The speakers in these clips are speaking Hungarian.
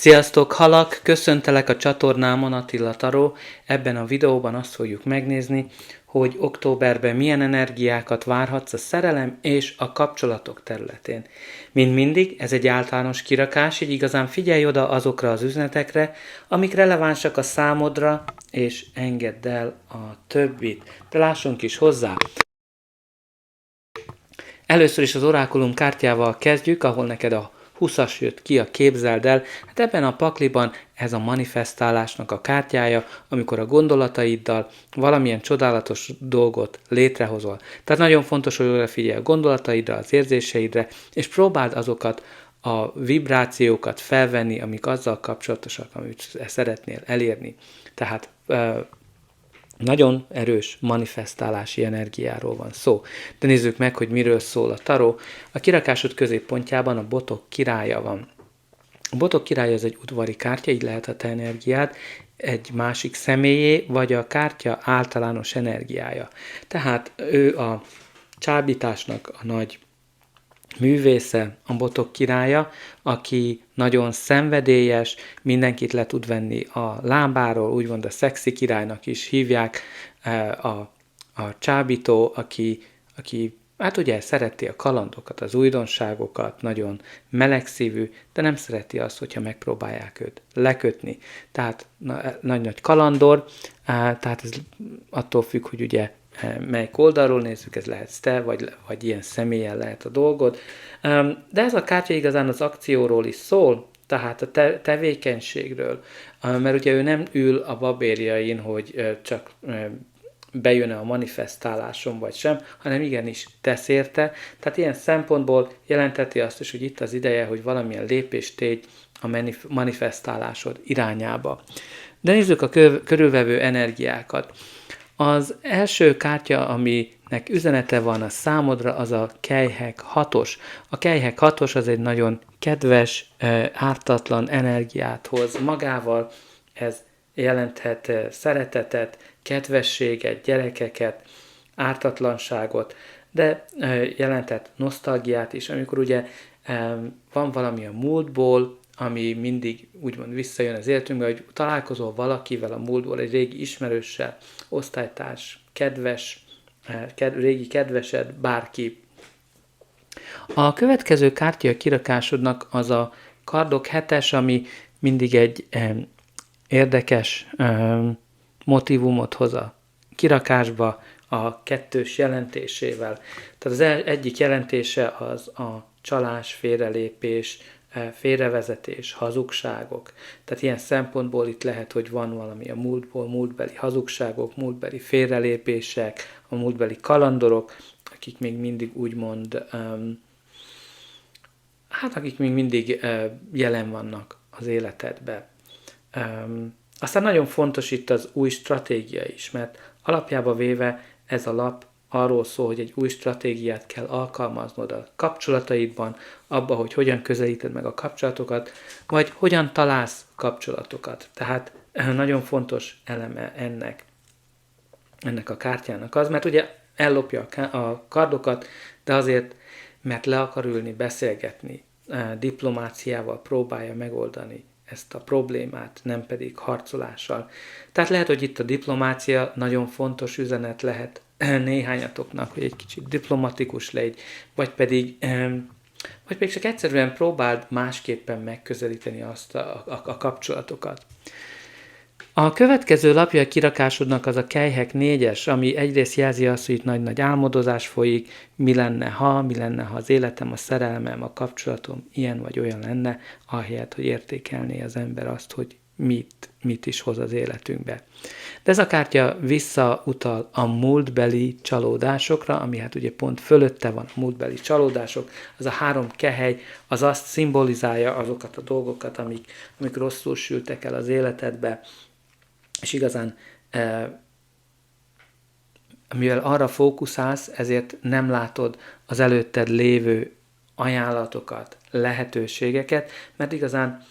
Sziasztok, halak! Köszöntelek a csatornámon, Attila Taró. Ebben a videóban azt fogjuk megnézni, hogy októberben milyen energiákat várhatsz a szerelem és a kapcsolatok területén. Mint mindig, ez egy általános kirakás, így igazán figyelj oda azokra az üzenetekre, amik relevánsak a számodra, és engedd el a többit. De lássunk is hozzá! Először is az orákulum kártyával kezdjük, ahol neked a 20-as jött ki, a képzeld el. Hát ebben a pakliban ez a manifestálásnak a kártyája, amikor a gondolataiddal valamilyen csodálatos dolgot létrehozol. Tehát nagyon fontos, hogy odafigyelj a gondolataidra, az érzéseidre, és próbáld azokat a vibrációkat felvenni, amik azzal kapcsolatosak, amit szeretnél elérni. Tehát nagyon erős manifestálási energiáról van szó. De nézzük meg, hogy miről szól a taró. A kirakásod középpontjában a botok királya van. A botok királya az egy udvari kártya, így lehet a te energiád, egy másik személyé, vagy a kártya általános energiája. Tehát ő a csábításnak a nagy művésze, a botok királya, aki nagyon szenvedélyes, mindenkit le tud venni a lábáról, úgymond a szexi királynak is hívják, a csábító, aki hát ugye szereti a kalandokat, az újdonságokat, nagyon melegszívű, de nem szereti azt, hogyha megpróbálják őt lekötni. Tehát nagy-nagy kalandor, tehát ez attól függ, hogy ugye melyik oldalról nézzük, ez lehetsz te, vagy ilyen személyen lehet a dolgod. De ez a kártya igazán az akcióról is szól, tehát a tevékenységről, mert ugye ő nem ül a babérjain, hogy csak bejön-e a manifestáláson vagy sem, hanem igenis tesz érte. Tehát ilyen szempontból jelenteti azt is, hogy itt az ideje, hogy valamilyen lépést tégy a manifestálásod irányába. De nézzük a körülvevő energiákat. Az első kártya, aminek üzenete van a számodra, az a kelyhek 6-os. A kelyhek 6-os az egy nagyon kedves, ártatlan energiát hoz magával. Ez jelenthet szeretetet, kedvességet, gyerekeket, ártatlanságot, de jelenthet nosztalgiát is, amikor ugye van valami a múltból, ami mindig úgymond visszajön az életünkbe, hogy találkozol valakivel a múltból, egy régi ismerőssel, osztálytárs, kedves, régi kedvesed, bárki. A következő kártya a kirakásodnak az a kardok 7-es, ami mindig egy érdekes motívumot hoz a kirakásba a 2-s jelentésével. Tehát az egyik jelentése az a csalás, félrelépés, félrevezetés, hazugságok. Tehát ilyen szempontból itt lehet, hogy van valami a múltból, múltbeli hazugságok, múltbeli félrelépések, a múltbeli kalandorok, akik még mindig úgymond, akik még mindig jelen vannak az életedben. Aztán nagyon fontos itt az új stratégia is, mert alapjába véve ez a lap arról szól, hogy egy új stratégiát kell alkalmaznod a kapcsolataidban, abba, hogy hogyan közelíted meg a kapcsolatokat, vagy hogyan találsz kapcsolatokat. Tehát nagyon fontos eleme ennek a kártyának az, mert ugye ellopja a kardokat, de azért, mert le akar ülni, beszélgetni, diplomáciával próbálja megoldani ezt a problémát, nem pedig harcolással. Tehát lehet, hogy itt a diplomácia nagyon fontos üzenet lehet néhányatoknak, hogy egy kicsit diplomatikus légy, vagy pedig csak egyszerűen próbáld másképpen megközelíteni azt a kapcsolatokat. A következő lapja a kirakásodnak az a kelyhek 4-es, ami egyrészt jelzi azt, hogy itt nagy-nagy álmodozás folyik, mi lenne, ha az életem, a szerelmem, a kapcsolatom ilyen vagy olyan lenne, ahelyett, hogy értékelné az ember azt, hogy mit is hoz az életünkbe. De ez a kártya visszautal a múltbeli csalódásokra, ami hát ugye pont fölötte van a múltbeli csalódások, az a 3 kehely, az azt szimbolizálja azokat a dolgokat, amik rosszul sültek el az életedbe, és igazán, mivel arra fókuszálsz, ezért nem látod az előtted lévő ajánlatokat, lehetőségeket, mert igazán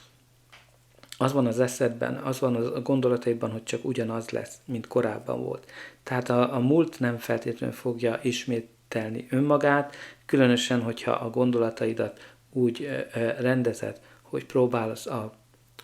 az van az eszedben, az van a gondolataidban, hogy csak ugyanaz lesz, mint korábban volt. Tehát a múlt nem feltétlenül fogja ismételni önmagát, különösen, hogyha a gondolataidat úgy rendezed, hogy próbálsz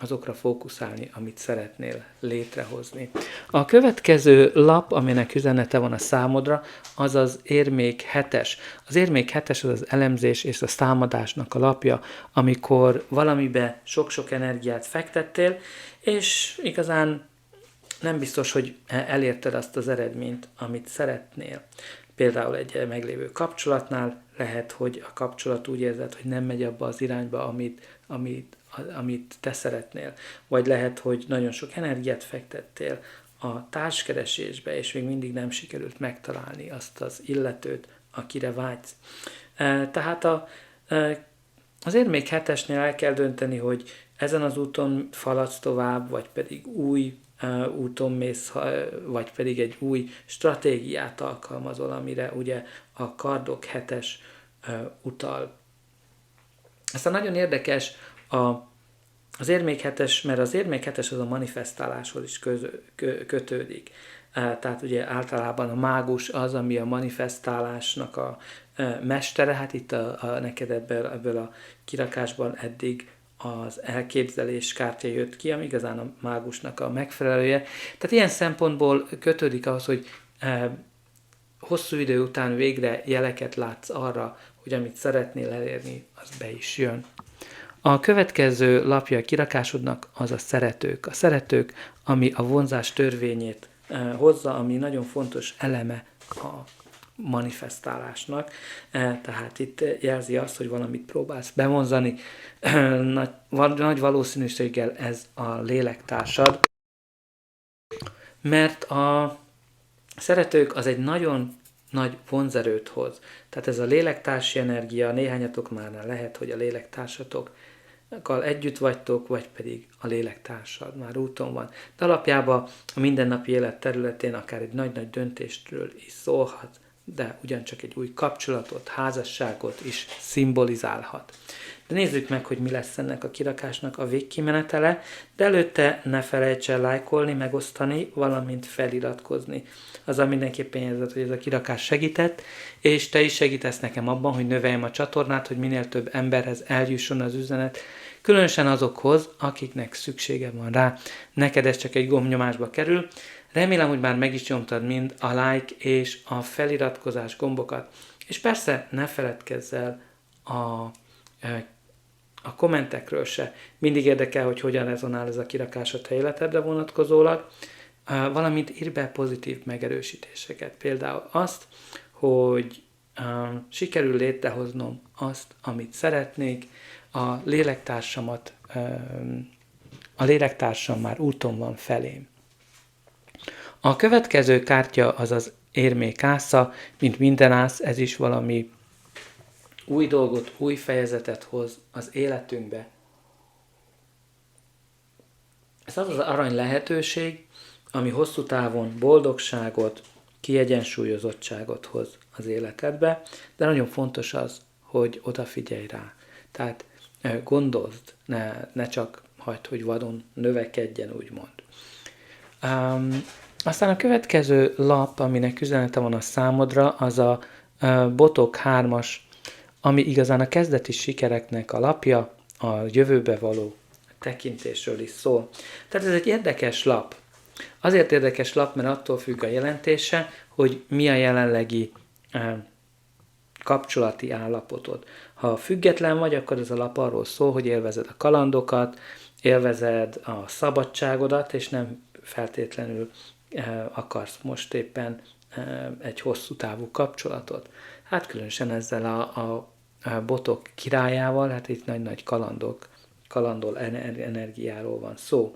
azokra fókuszálni, amit szeretnél létrehozni. A következő lap, aminek üzenete van a számodra, az az érmék 7-es. Az érmék 7-es az az elemzés és a számadásnak a lapja, amikor valamibe sok-sok energiát fektettél, és igazán nem biztos, hogy elérted azt az eredményt, amit szeretnél. Például egy meglévő kapcsolatnál lehet, hogy a kapcsolat úgy érzed, hogy nem megy abba az irányba, amit te szeretnél. Vagy lehet, hogy nagyon sok energiát fektettél a társkeresésbe, és még mindig nem sikerült megtalálni azt az illetőt, akire vágysz. Tehát az érmék 7-esnél el kell dönteni, hogy ezen az úton faladsz tovább, vagy pedig új úton mész, vagy pedig egy új stratégiát alkalmazol, amire ugye a kardok 7-es utal. Aztán nagyon érdekes az érmék 7-es, mert az érmék 7-es az a manifestáláshoz is kötődik. Tehát ugye általában a mágus az, ami a manifestálásnak a mestere, hát itt neked ebből a kirakásban eddig az elképzelés kártya jött ki, ami igazán a mágusnak a megfelelője. Tehát ilyen szempontból kötődik ahhoz, hogy hosszú idő után végre jeleket látsz arra, hogy amit szeretnél elérni, az be is jön. A következő lapja a kirakásodnak az a szeretők. A szeretők, ami a vonzás törvényét hozza, ami nagyon fontos eleme a manifestálásnak. Tehát itt jelzi azt, hogy valamit próbálsz bevonzani. Nagy valószínűséggel ez a lélektársad. Mert a szeretők az egy nagyon nagy vonzerőt hoz. Tehát ez a lélektársi energia, néhányatoknál lehet, hogy a lélektársatokkal együtt vagytok, vagy pedig a lélektársad már úton van. De alapjában a mindennapi élet területén akár egy nagy-nagy döntéstről is szólhat, de ugyancsak egy új kapcsolatot, házasságot is szimbolizálhat. De nézzük meg, hogy mi lesz ennek a kirakásnak a végkimenetele, de előtte ne felejts el lájkolni, megosztani, valamint feliratkozni. Azzal mindenképpen érzed, hogy ez a kirakás segített, és te is segítesz nekem abban, hogy növeljem a csatornát, hogy minél több emberhez eljusson az üzenet, különösen azokhoz, akiknek szüksége van rá. Neked ez csak egy gombnyomásba kerül. Remélem, hogy már meg is nyomtad mind a like és a feliratkozás gombokat. És persze ne feledkezz el a kommentekről se. Mindig érdekel, hogy hogyan rezonál ez a kirakás a te életedre vonatkozólag, valamint írj be pozitív megerősítéseket. Például azt, hogy sikerül létrehoznom azt, amit szeretnék, a lélektársam már úton van felém. A következő kártya az az érmék ásza, mint minden ász, ez is valami új dolgot, új fejezetet hoz az életünkbe. Ez az az arany lehetőség, ami hosszú távon boldogságot, kiegyensúlyozottságot hoz az életedbe, de nagyon fontos az, hogy odafigyelj rá. Tehát gondozd, ne csak hagyd, hogy vadon növekedjen, úgymond. Aztán a következő lap, aminek üzenete van a számodra, az a Botok 3-as, ami igazán a kezdeti sikereknek a lapja, a jövőbe való tekintésről is szól. Tehát ez egy érdekes lap. Azért érdekes lap, mert attól függ a jelentése, hogy mi a jelenlegi kapcsolati állapotod. Ha független vagy, akkor ez a lap arról szól, hogy élvezed a kalandokat, élvezed a szabadságodat, és nem feltétlenül akarsz most éppen egy hosszú távú kapcsolatot. Hát különösen ezzel a botok királyával, hát itt nagy-nagy kalandol energiáról van szó.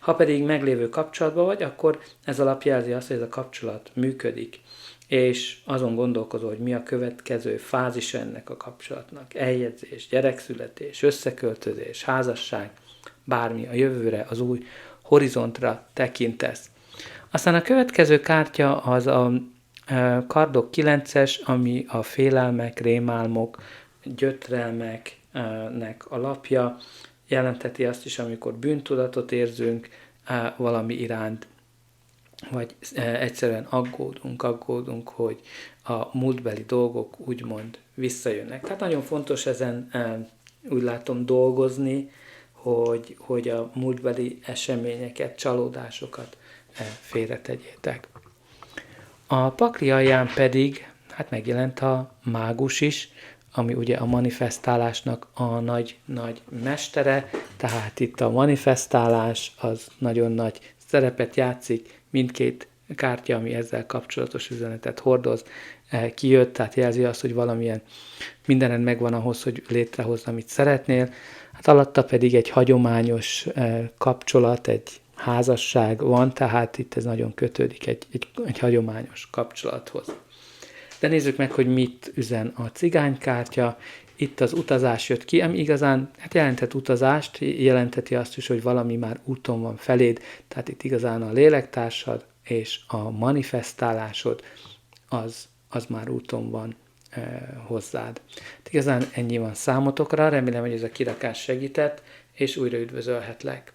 Ha pedig meglévő kapcsolatban vagy, akkor ez alap jelzi azt, hogy ez a kapcsolat működik, és azon gondolkozol, hogy mi a következő fázis ennek a kapcsolatnak. Eljegyzés, gyerekszületés, összeköltözés, házasság, bármi a jövőre, az új horizontra tekintesz. Aztán a következő kártya az a kardok 9-es, ami a félelmek, rémálmok, gyötrelmeknek a lapja, jelenteti azt is, amikor bűntudatot érzünk valami iránt, vagy egyszerűen aggódunk, hogy a múltbeli dolgok úgymond visszajönnek. Tehát nagyon fontos ezen úgy látom dolgozni, hogy a múltbeli eseményeket, csalódásokat félretegyétek. A pakli alján pedig hát megjelent a mágus is, ami ugye a manifestálásnak a nagy mestere, tehát itt a manifestálás az nagyon nagy szerepet játszik, mindkét kártya, ami ezzel kapcsolatos üzenetet hordoz, kijött, tehát jelzi azt, hogy valamilyen mindened megvan ahhoz, hogy létrehozz, amit szeretnél. Hát alatta pedig egy hagyományos kapcsolat, egy házasság van, tehát itt ez nagyon kötődik egy hagyományos kapcsolathoz. De nézzük meg, hogy mit üzen a cigánykártya. Itt az utazás jött ki, ami igazán jelentett utazást, jelenteti azt is, hogy valami már úton van feléd, tehát itt igazán a lélektársad és a manifestálásod az már úton van hozzád. Igazán ennyi van számotokra, remélem, hogy ez a kirakás segített, és újra üdvözölhetlek.